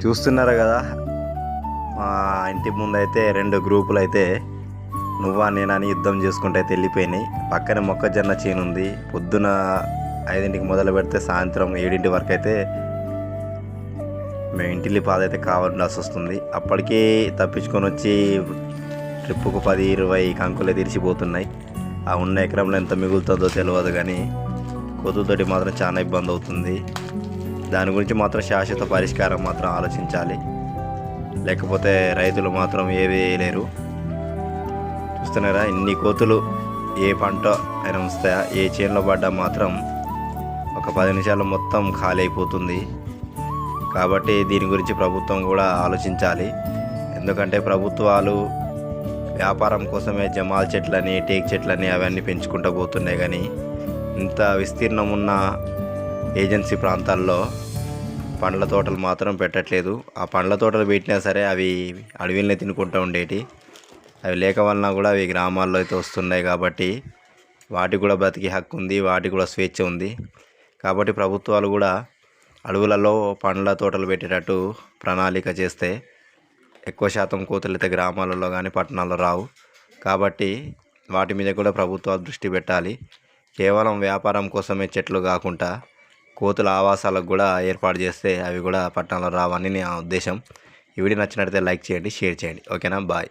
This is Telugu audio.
చూస్తున్నారు కదా, మా ఇంటి ముందైతే 2 గ్రూపులు అయితే నువ్వా నేనని యుద్ధం చేసుకుంటూ అయితే వెళ్ళిపోయినాయి. పక్కనే మొక్కజొన్న చేను ఉంది. పొద్దున 5ంటికి మొదలు పెడితే సాయంత్రం 7 వరకు అయితే మేము ఇంటిల్లి పాదైతే కావాల్సి వస్తుంది. అప్పటికే తప్పించుకొని వచ్చి ట్రిప్పుకు 10-20 కంకులే తీర్చిపోతున్నాయి. ఆ ఉన్న ఎకరంలో ఎంత మిగులుతుందో తెలియదు, కానీ కోతులతోటి మాత్రం చాలా ఇబ్బంది అవుతుంది. దాని గురించి మాత్రం శాశ్వత పరిష్కారం మాత్రం ఆలోచించాలి, లేకపోతే రైతులు మాత్రం ఏవి వేయలేరు. చూస్తున్నారా, ఇన్ని కోతులు ఏ పంట అయినా వస్తాయా? ఏ చేనులో పడ్డా మాత్రం ఒక 10 నిమిషాల్లో మొత్తం ఖాళీ అయిపోతుంది. కాబట్టి దీని గురించి ప్రభుత్వం కూడా ఆలోచించాలి. ఎందుకంటే ప్రభుత్వాలు వ్యాపారం కోసమే జమాల్ చెట్లని, టేక్ చెట్లని అవన్నీ పెంచుకుంటూ పోతున్నాయి, కానీ ఇంత విస్తీర్ణం ఉన్న ఏజెన్సీ ప్రాంతాల్లో పండ్ల తోటలు మాత్రం పెట్టట్లేదు. ఆ పండ్ల తోటలు పెట్టినా సరే అవి అడవిలోనే తినుకుంటూ ఉండేటి. అవి లేక వలన కూడా అవి గ్రామాల్లో అయితే వస్తున్నాయి. కాబట్టి వాటికి కూడా బ్రతికే హక్కు ఉంది, వాటికి కూడా స్వేచ్ఛ ఉంది. కాబట్టి ప్రభుత్వాలు కూడా అడవులలో పండ్ల తోటలు పెట్టేటట్టు ప్రణాళిక చేస్తే ఎక్కువ శాతం కోతులు అయితే గ్రామాలలో కానీ పట్టణాల్లో రావు. కాబట్టి వాటి మీద కూడా ప్రభుత్వాలు దృష్టి పెట్టాలి. కేవలం వ్యాపారం కోసమే చెట్లు కాకుండా కోతుల ఆవాసాలకు కూడా ఏర్పాటు చేస్తే అవి కూడా పట్టణాల్లో రావని నా ఉద్దేశం. ఈ వీడియో నచ్చినట్లయితే లైక్ చేయండి, షేర్ చేయండి. ఓకేనా, బాయ్.